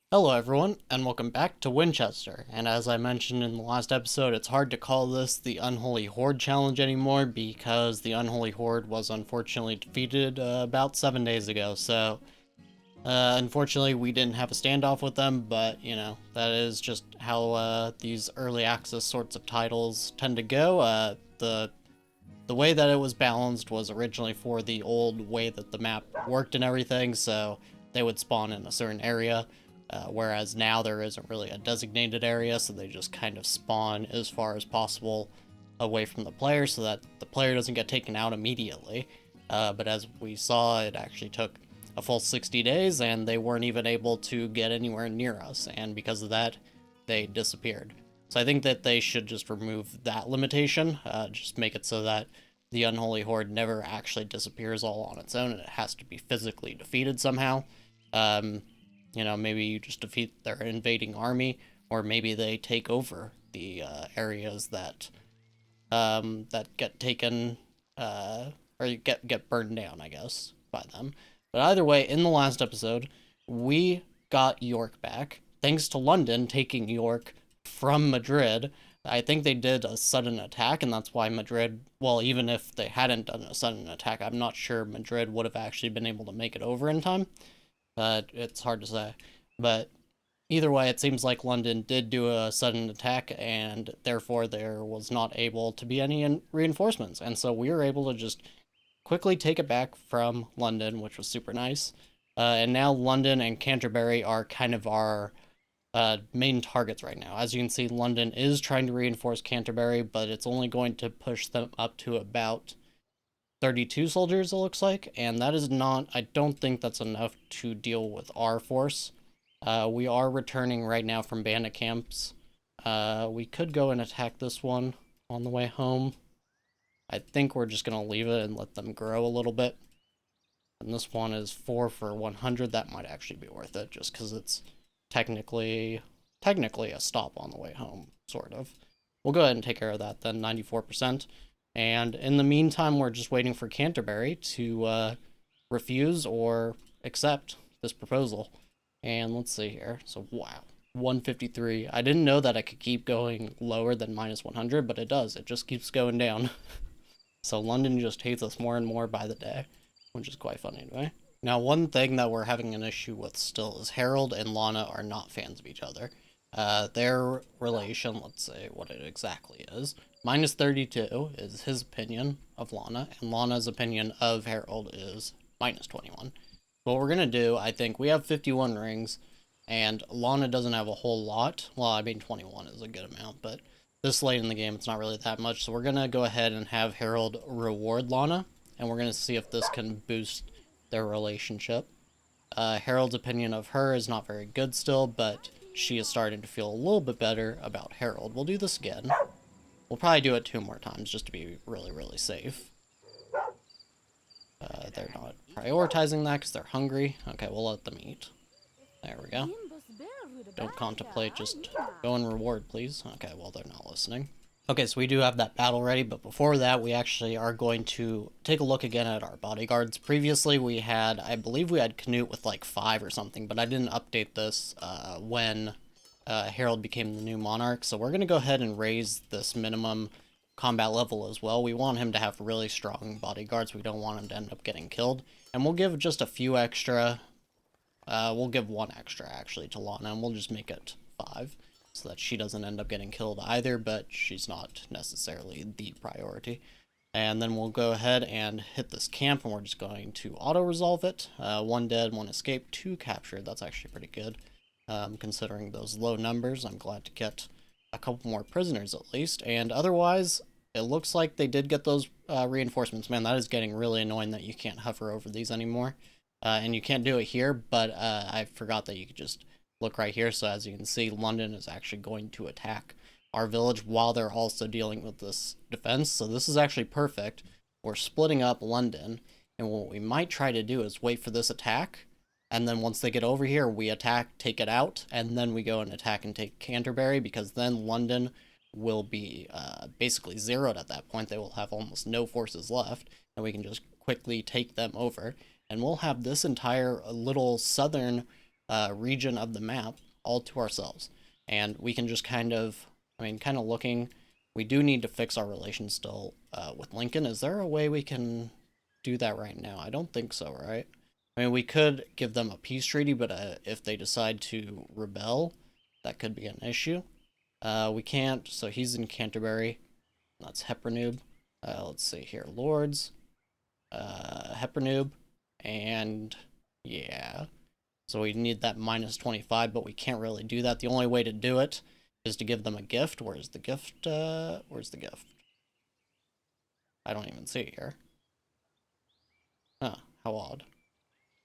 Hello everyone, and welcome back to Winchester. And as I mentioned in the last episode, it's hard to call this the Unholy Horde challenge anymore because the Unholy Horde was unfortunately defeated about 7 days ago. So, unfortunately, we didn't have a standoff with them, but, that is just how these early access sorts of titles tend to go. The way that it was balanced was originally for the old way that the map worked and everything, so they would spawn in a certain area, whereas now there isn't really a designated area, so they just kind of spawn as far as possible away from the player so that the player doesn't get taken out immediately. But as we saw, it actually took a full 60 days, and they weren't even able to get anywhere near us, and because of that, they disappeared. So I think that they should just remove that limitation, just make it so that the Unholy Horde never actually disappears all on its own, and it has to be physically defeated somehow. Um, maybe you just defeat their invading army, or maybe they take over the areas that get taken or get burned down, I guess, by them. But either way, in the last episode, we got York back thanks to London taking York from Madrid. I think they did a sudden attack, and that's why Madrid, well, even if they hadn't done a sudden attack, I'm not sure Madrid would have actually been able to make it over in time. It's hard to say. But either way, it seems like London did do a sudden attack, and therefore there was not able to be any reinforcements. And so we were able to just quickly take it back from London, which was super nice. And now London and Canterbury are kind of our main targets right now. As you can see, London is trying to reinforce Canterbury, but it's only going to push them up to about 32 soldiers, it looks like, and that is not, I don't think that's enough to deal with our force. We are returning right now from bandit camps. We could go and attack this one on the way home. I think we're just going to leave it and let them grow a little bit. And this one is 4 for 100. That might actually be worth it, just because it's technically a stop on the way home, sort of. We'll go ahead and take care of that then, 94%. And in the meantime, we're just waiting for Canterbury to refuse or accept this proposal. And let's see here. So, wow, 153. I didn't know that I could keep going lower than minus 100, but it does. It just keeps going down. So London just hates us more and more by the day, which is quite funny to me. Now, one thing that we're having an issue with still is Harold and Lana are not fans of each other. Their relation, let's say what it exactly is. Minus 32 is his opinion of Lana, and Lana's opinion of Harold is minus 21. What we're going to do, I think, we have 51 rings, and Lana doesn't have a whole lot. Well, I mean, 21 is a good amount, but this late in the game, it's not really that much. So we're going to go ahead and have Harold reward Lana, and we're going to see if this can boost their relationship. Harold's opinion of her is not very good still, but she is starting to feel a little bit better about Harold. We'll do this again. We'll probably do it 2 more times just to be really, really safe. They're not prioritizing that because they're hungry. Okay, we'll let them eat. There we go. Don't contemplate, just go and reward, please. Okay, well, they're not listening. Okay, so we do have that battle ready, but before that, we actually are going to take a look again at our bodyguards. Previously, we had, I believe we had Canute with like 5 or something, but I didn't update this when Harold became the new monarch, so we're going to go ahead and raise this minimum combat level as well. We want him to have really strong bodyguards. We don't want him to end up getting killed, and we'll give just a few extra. We'll give 1 extra, actually, to Lana, and we'll just make it 5 so that she doesn't end up getting killed either, but she's not necessarily the priority. And then we'll go ahead and hit this camp, and we're just going to auto-resolve it. 1 dead, 1 escaped, 2 captured. That's actually pretty good. Considering those low numbers, I'm glad to get a couple more prisoners at least. And otherwise, it looks like they did get those reinforcements. Man, that is getting really annoying that you can't hover over these anymore. And you can't do it here, but I forgot that you could just look right here. So as you can see, London is actually going to attack our village while they're also dealing with this defense. So this is actually perfect. We're splitting up London, and what we might try to do is wait for this attack, and then once they get over here, we attack, take it out, and then we go and attack and take Canterbury, because then London will be basically zeroed at that point. They will have almost no forces left, and we can just quickly take them over. And we'll have this entire little southern region of the map all to ourselves. And we can just kind of, kind of looking, we do need to fix our relations still with Lincoln. Is there a way we can do that right now? I don't think so, right? I mean, we could give them a peace treaty, but if they decide to rebel, that could be an issue. We can't, so he's in Canterbury. That's Hepernoob. Let's see here, Lords, Hepernoob, and yeah. So we need that minus 25, but we can't really do that. The only way to do it is to give them a gift. Where's the gift? Where's the gift? I don't even see it here. Huh, how odd.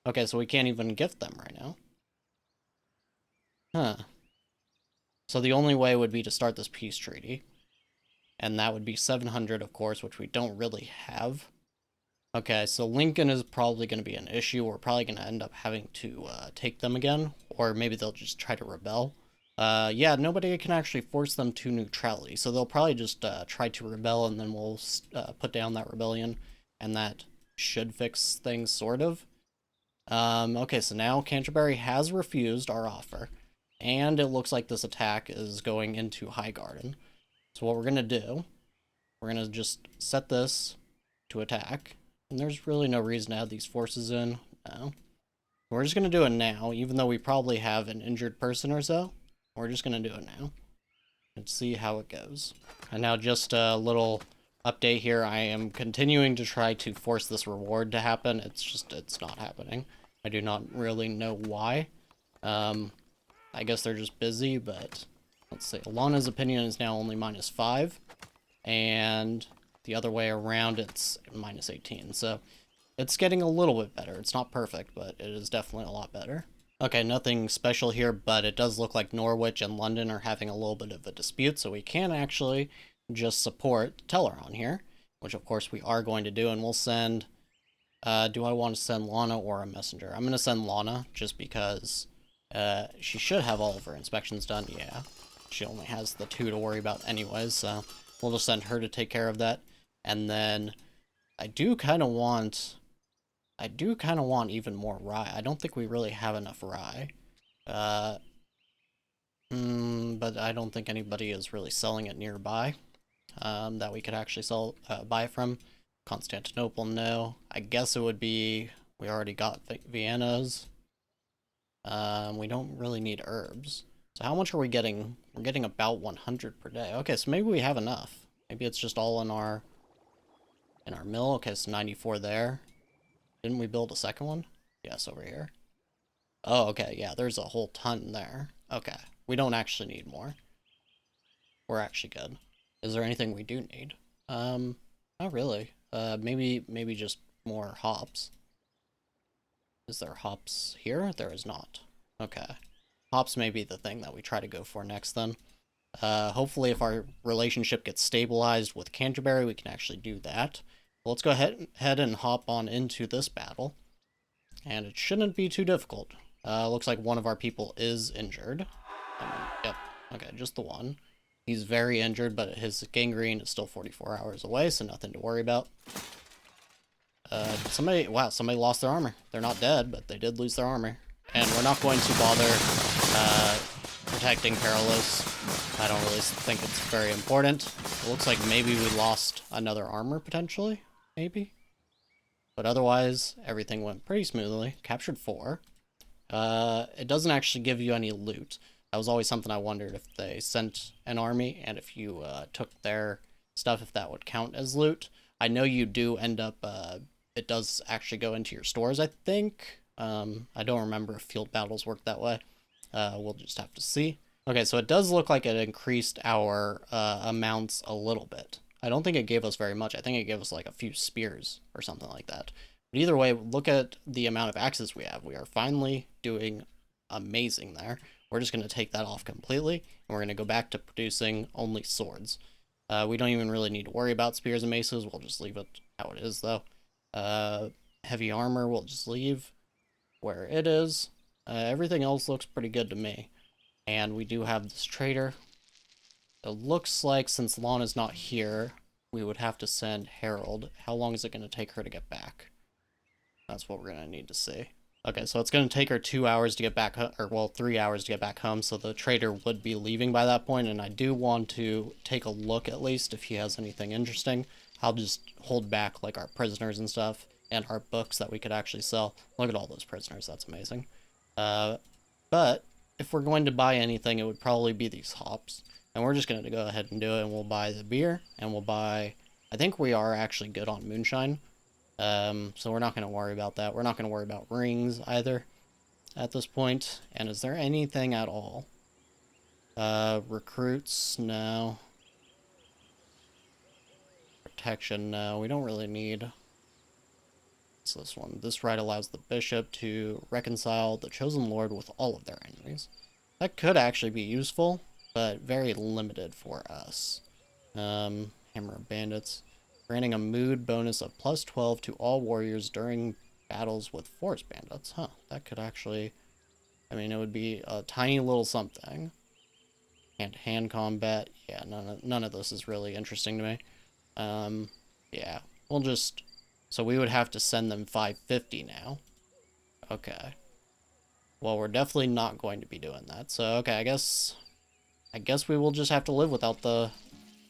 Okay, so we can't even gift them right now. Huh. So the only way would be to start this peace treaty. And that would be 700, of course, which we don't really have. Okay, so Lincoln is probably going to be an issue. We're probably going to end up having to take them again. Or maybe they'll just try to rebel. Yeah, nobody can actually force them to neutrality. So they'll probably just try to rebel, and then we'll put down that rebellion. And that should fix things, sort of. Okay, so now Canterbury has refused our offer. And it looks like this attack is going into Highgarden. So what we're going to do, we're going to just set this to attack. And there's really no reason to add these forces in. No. We're just going to do it now, even though we probably have an injured person or so. We're just going to do it now. And see how it goes. And now just a little update here. I am continuing to try to force this reward to happen. It's not happening. I do not really know why. I guess they're just busy, but let's see. Alana's opinion is now only -5. And the other way around, it's -18. So it's getting a little bit better. It's not perfect, but it is definitely a lot better. Okay, nothing special here, but it does look like Norwich and London are having a little bit of a dispute, so we can actually just support Teleron here, which of course we are going to do, and we'll send... do I want to send Lana or a messenger? I'm going to send Lana, just because she should have all of her inspections done. Yeah, she only has the 2 to worry about anyways, so we'll just send her to take care of that. And then I do kind of want even more rye. I don't think we really have enough rye. But I don't think anybody is really selling it nearby that we could actually buy from. Constantinople, no. I guess it would be... We already got Vienna's. We don't really need herbs. So how much are we getting? We're getting about 100 per day. Okay, so maybe we have enough. Maybe it's just all in our mill. Okay, so 94 there. Didn't we build a second one? Yes, over here. Oh, okay, yeah, there's a whole ton there. Okay, we don't actually need more. We're actually good. Is there anything we do need? Not really. Maybe just more hops. Is there hops here? There is not. Okay. Hops may be the thing that we try to go for next then. Hopefully if our relationship gets stabilized with Canterbury, we can actually do that. Well, let's go ahead and hop on into this battle. And it shouldn't be too difficult. Looks like one of our people is injured. Yep. Okay, just the one. He's very injured, but his gangrene is still 44 hours away, so nothing to worry about. Somebody lost their armor. They're not dead, but they did lose their armor. And we're not going to bother protecting Perilous. I don't really think it's very important. It looks like maybe we lost another armor, potentially. Maybe. But otherwise, everything went pretty smoothly. Captured 4. It doesn't actually give you any loot. That was always something I wondered, if they sent an army, and if you took their stuff, if that would count as loot. I know you do end up, it does actually go into your stores, I think. I don't remember if field battles work that way. We'll just have to see. Okay, so it does look like it increased our amounts a little bit. I don't think it gave us very much. I think it gave us like a few spears or something like that. But either way, look at the amount of axes we have. We are finally doing amazing there. We're just going to take that off completely, and we're going to go back to producing only swords. We don't even really need to worry about spears and maces. We'll just leave it how it is, though. Heavy armor, we'll just leave where it is. Everything else looks pretty good to me. And we do have this trader. It looks like since Lana's not here, we would have to send Harold. How long is it going to take her to get back? That's what we're going to need to see. Okay, so it's going to take her 2 hours to get back, or well, 3 hours to get back home, so the trader would be leaving by that point, and I do want to take a look at least if he has anything interesting. I'll just hold back, like, our prisoners and stuff, and our books that we could actually sell. Look at all those prisoners, that's amazing. But if we're going to buy anything, it would probably be these hops. And we're just going to go ahead and do it, and we'll buy the beer, and we'll buy... I think we are actually good on moonshine. So we're not going to worry about that. We're not going to worry about rings either at this point. And is there anything at all? Recruits? No. Protection? No. We don't really need... What's this one? This right allows the bishop to reconcile the chosen lord with all of their enemies. That could actually be useful, but very limited for us. Hammer of Bandits. Granting a mood bonus of plus 12 to all warriors during battles with forest bandits. Huh, that could actually... I mean, it would be a tiny little something. Hand-to-hand combat. Yeah, none of this is really interesting to me. Yeah, we'll just... So we would have to send them 550 now. Okay. Well, we're definitely not going to be doing that. So, okay, I guess we will just have to live without the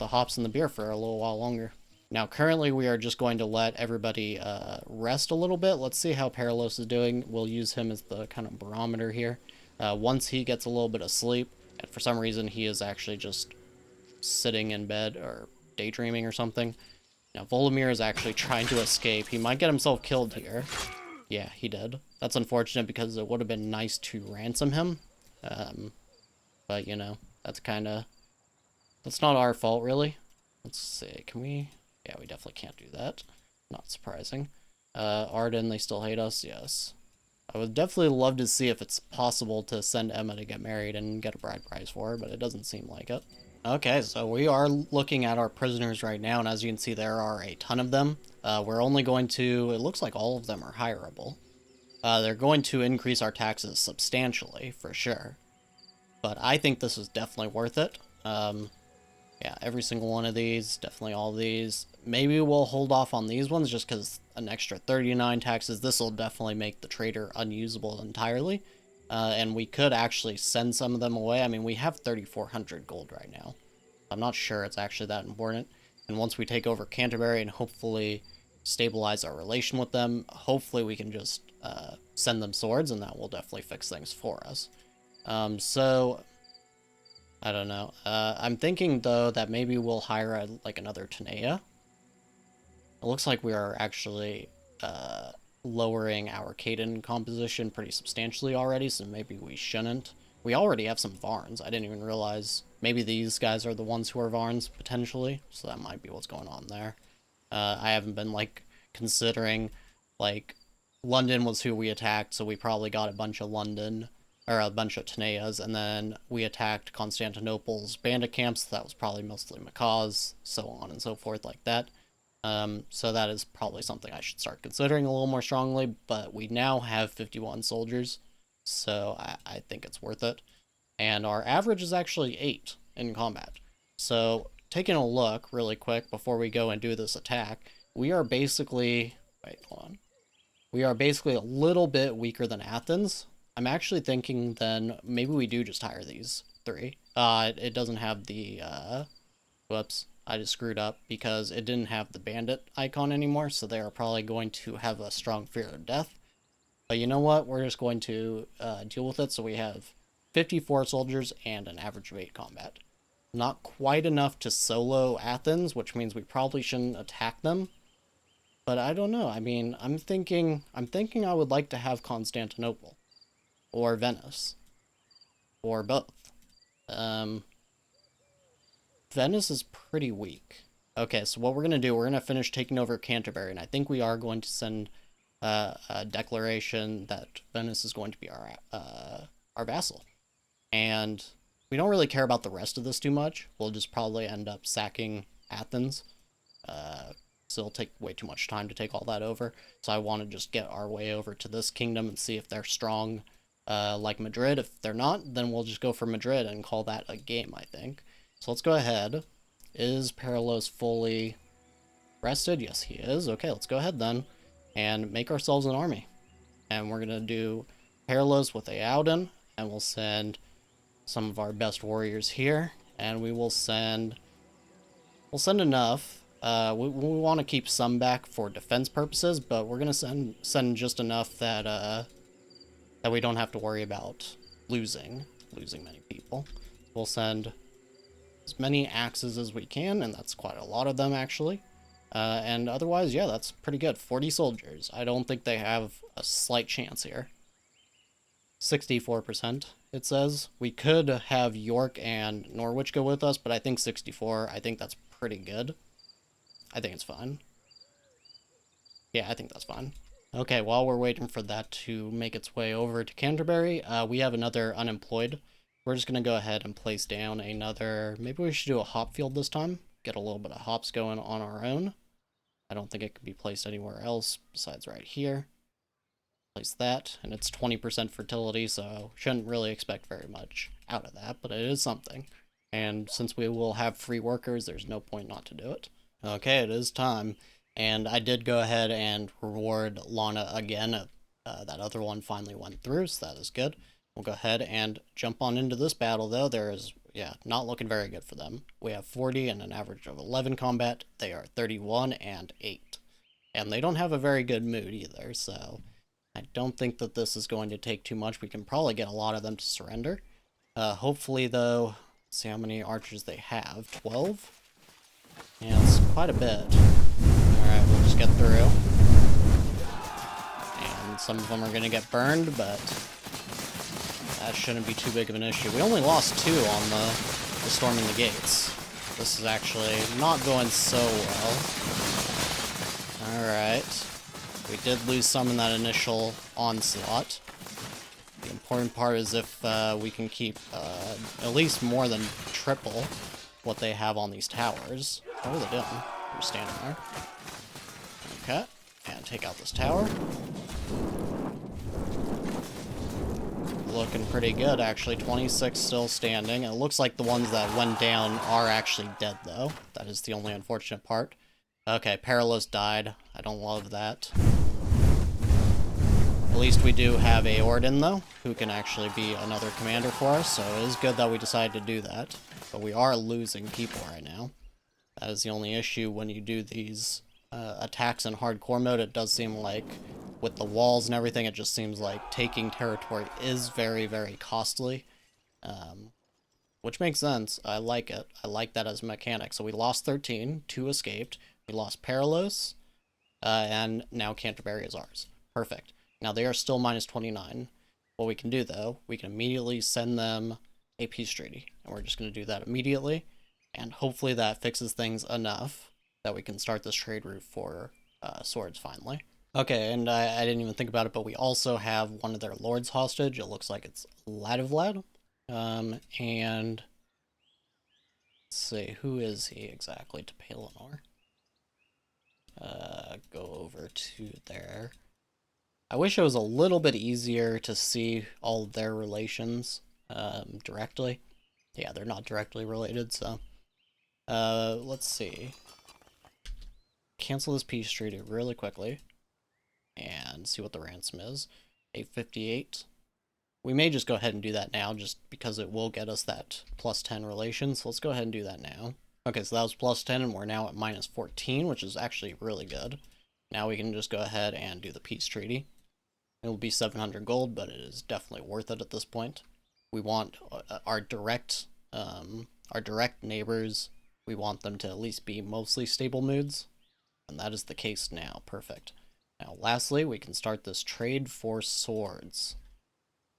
hops and the beer for a little while longer. Now, currently, we are just going to let everybody rest a little bit. Let's see how Perilos is doing. We'll use him as the kind of barometer here. Once he gets a little bit of sleep, and for some reason he is actually just sitting in bed or daydreaming or something. Now, Volodymyr is actually trying to escape. He might get himself killed here. Yeah, he did. That's unfortunate because it would have been nice to ransom him. But, you know, that's not our fault, really. Let's see, can we... Yeah, we definitely can't do that. Not surprising. Arden, they still hate us? Yes. I would definitely love to see if it's possible to send Emma to get married and get a bride price for her, but it doesn't seem like it. Okay, so we are looking at our prisoners right now, and as you can see, there are a ton of them. We're only going to... It looks like all of them are hireable. They're going to increase our taxes substantially, for sure. But I think this is definitely worth it. Yeah, every single one of these, definitely all of these. Maybe we'll hold off on these ones just because an extra 39 taxes. This will definitely make the trader unusable entirely. And we could actually send some of them away. I mean, we have 3,400 gold right now. I'm not sure it's actually that important. And once we take over Canterbury and hopefully stabilize our relation with them, hopefully we can just send them swords, and that will definitely fix things for us. So... I don't know. I'm thinking, though, that maybe we'll hire, like, another Tanea. It looks like we are actually lowering our Caden composition pretty substantially already, so maybe we shouldn't. We already have some Varns. I didn't even realize. Maybe these guys are the ones who are Varns, potentially, so that might be what's going on there. I haven't been, like, considering, like, London was who we attacked, so we probably got a bunch of London... or a bunch of Taneas, and then we attacked Constantinople's bandit camps. That was probably mostly Macaw's, so on and so forth like that. So that is probably something I should start considering a little more strongly, but we now have 51 soldiers, so I think it's worth it. And our average is actually 8 in combat. So, taking a look really quick before we go and do this attack, we are basically... Wait, hold on. We are basically a little bit weaker than Athens. I'm actually thinking then maybe we do just hire these 3. It doesn't have the, whoops, I just screwed up because it didn't have the bandit icon anymore, so they are probably going to have a strong fear of death. But you know what? We're just going to deal with it, so we have 54 soldiers and an average of 8 combat. Not quite enough to solo Athens, which means we probably shouldn't attack them. But I don't know. I mean, I'm thinking I would like to have Constantinople. Or Venice. Or both. Venice is pretty weak. Okay, so what we're going to do, we're going to finish taking over Canterbury, and I think we are going to send a declaration that Venice is going to be our vassal. And we don't really care about the rest of this too much. We'll just probably end up sacking Athens. So it'll take way too much time to take all that over. So I want to just get our way over to this kingdom and see if they're strong like Madrid. If they're not, then we'll just go for Madrid and call that a game, I think. So let's go ahead. Is Perilos fully rested? Yes, he is. Okay, let's go ahead then and make ourselves an army. and we're gonna do Perilous with Aouden, and we'll send some of our best warriors here, and we'll send enough. We want to keep some back for defense purposes, but we're gonna send just enough that that we don't have to worry about losing many people. We'll send as many axes as we can, and that's quite a lot of them actually. And otherwise, yeah, that's pretty good. 40 soldiers. I don't think they have a slight chance here. 64%, it says. We could have York and Norwich go with us, but I think 64, I think that's pretty good. I think it's fine. Yeah, I think that's fine. Okay, while we're waiting for that to make its way over to Canterbury, we have another unemployed. We're just going to go ahead and place down another... Maybe we should do a hop field this time. Get a little bit of hops going on our own. I don't think it can be placed anywhere else besides right here. Place that, and it's 20% fertility, so shouldn't really expect very much out of that, but it is something. And since we will have free workers, there's no point not to do it. Okay, it is time. And I did go ahead and reward Lana again. That other one finally went through, so that is good. We'll go ahead and jump on into this battle, though. There is, yeah, not looking very good for them. We have 40 and an average of 11 combat. They are 31 and 8. And they don't have a very good mood either, so I don't think that this is going to take too much. We can probably get a lot of them to surrender. Hopefully, though, let's see how many archers they have. 12? Yeah, it's quite a bit. Alright, we'll just get through. And some of them are going to get burned, but that shouldn't be too big of an issue. We only lost 2 on the storming the gates. This is actually not going so well. Alright. We did lose some in that initial onslaught. The important part is if we can keep at least more than triple what they have on these towers. What are they doing? They're standing there. Okay, and take out this tower. Looking pretty good, actually. 26 still standing. It looks like the ones that went down are actually dead, though. That is the only unfortunate part. Okay, Perilous died. I don't love that. At least we do have Aorden, though, who can actually be another commander for us, so it is good that we decided to do that. But we are losing people right now. That is the only issue when you do these attacks in hardcore mode. It does seem like, with the walls and everything, it just seems like taking territory is very, very costly. Which makes sense. I like it. I like that as a mechanic. So we lost 13, 2 escaped. We lost Perilous, and now Canterbury is ours. Perfect. Now they are still minus 29. What we can do, though, we can immediately send them a peace treaty. And we're just going to do that immediately. And hopefully that fixes things enough that we can start this trade route for swords finally. Okay, and I didn't even think about it, but we also have one of their lords hostage. It looks like it's Ladivlad. And let's see, who is he exactly to Pelennor? Go over to there. I wish it was a little bit easier to see all of their relations directly. Yeah, they're not directly related, so. Let's see. Cancel this peace treaty really quickly. And see what the ransom is. 858. We may just go ahead and do that now, just because it will get us that plus 10 relation, so let's go ahead and do that now. Okay, so that was plus 10, and we're now at minus 14, which is actually really good. Now we can just go ahead and do the peace treaty. It'll be 700 gold, but it is definitely worth it at this point. We want our direct neighbors, we want them to at least be mostly stable moods, and that is the case now. Perfect. Now, lastly, we can start this trade for swords.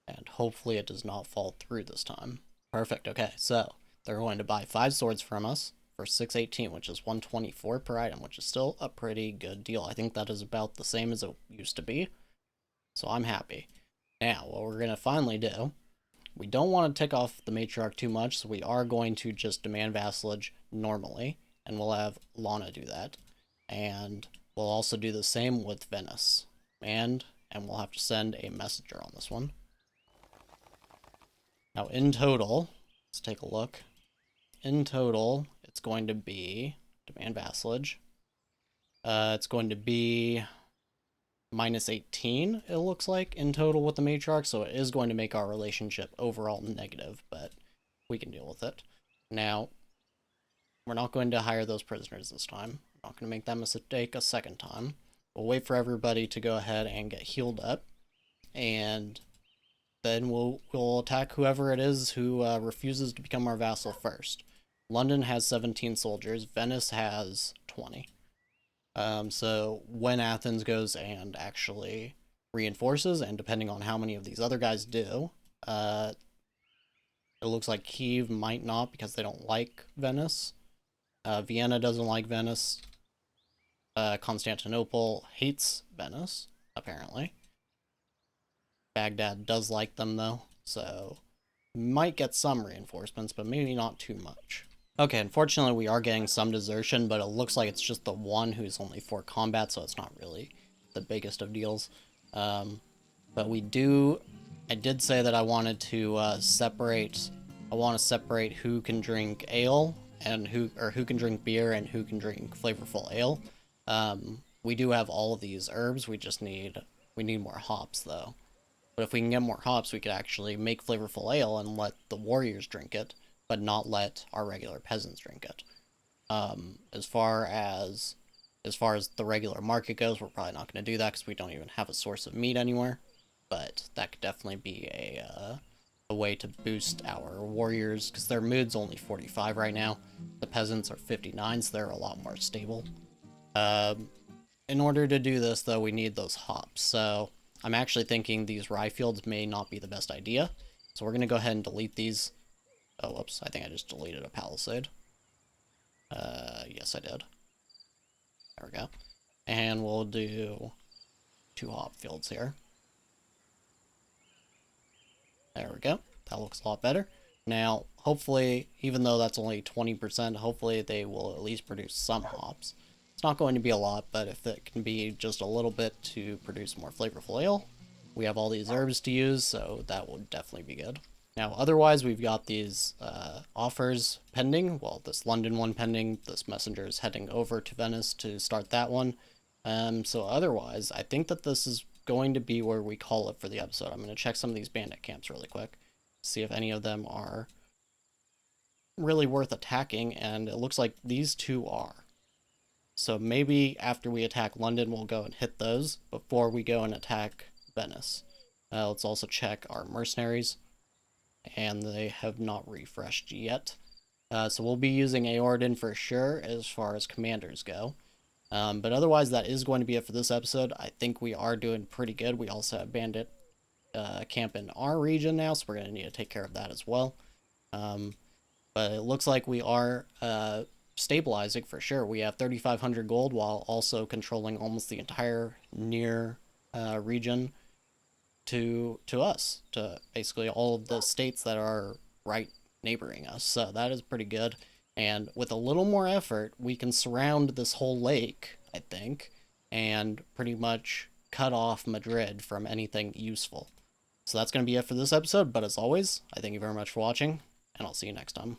And hopefully it does not fall through this time. Perfect, okay, so they're going to buy 5 swords from us for 618, which is 124 per item, which is still a pretty good deal. I think that is about the same as it used to be, so I'm happy. Now, what we're going to finally do, we don't want to tick off the matriarch too much, so we are going to just demand vassalage normally, and we'll have Lana do that. And we'll also do the same with Venice. And we'll have to send a messenger on this one. Now, in total, let's take a look. In total, it's going to be demand vassalage. It's going to be -18, it looks like, in total with the matriarch, so it is going to make our relationship overall negative, but we can deal with it. Now, we're not going to hire those prisoners this time. We're not going to make that mistake a second time. We'll wait for everybody to go ahead and get healed up, and then we'll attack whoever it is who refuses to become our vassal first. London has 17 soldiers. Venice has 20. So when Athens goes and actually reinforces, and depending on how many of these other guys do, it looks like Kiev might not because they don't like Venice. Vienna doesn't like Venice. Constantinople hates Venice, apparently. Baghdad does like them, though, so might get some reinforcements, but maybe not too much. Okay, unfortunately we are getting some desertion, but it looks like it's just the one who's only 4 combat, so it's not really the biggest of deals. But I did say that I wanted to separate who can drink ale and who can drink beer and who can drink flavorful ale. We do have all of these herbs, we need more hops though. But if we can get more hops, we could actually make flavorful ale and let the warriors drink it, but not let our regular peasants drink it. As far as the regular market goes, we're probably not going to do that because we don't even have a source of meat anywhere. But that could definitely be a way to boost our warriors, because their mood's only 45 right now. The peasants are 59, so they're a lot more stable. In order to do this, though, we need those hops. So I'm actually thinking these rye fields may not be the best idea. So we're going to go ahead and delete these. Oh, whoops, I think I just deleted a palisade. Yes, I did. There we go. And we'll do 2 hop fields here. There we go. That looks a lot better. Now, hopefully, even though that's only 20%, hopefully they will at least produce some hops. It's not going to be a lot, but if it can be just a little bit to produce more flavorful ale, we have all these herbs to use, so that would definitely be good. Now, otherwise, we've got these offers pending. Well, this London one pending. This messenger is heading over to Venice to start that one. So otherwise, I think that this is going to be where we call it for the episode. I'm going to check some of these bandit camps really quick, see if any of them are really worth attacking, and it looks like these 2 are. So maybe after we attack London, we'll go and hit those before we go and attack Venice. Let's also check our mercenaries, and they have not refreshed yet. So we'll be using Aordan for sure as far as commanders go. But otherwise, that is going to be it for this episode. I think we are doing pretty good. We also have bandit camp in our region now, so we're going to need to take care of that as well. But it looks like we are stabilizing for sure. We have 3,500 gold while also controlling almost the entire near region to us, to basically all of the states that are right neighboring us. So that is pretty good. And with a little more effort, we can surround this whole lake, I think, and pretty much cut off Madrid from anything useful. So that's going to be it for this episode, but as always, I thank you very much for watching, and I'll see you next time.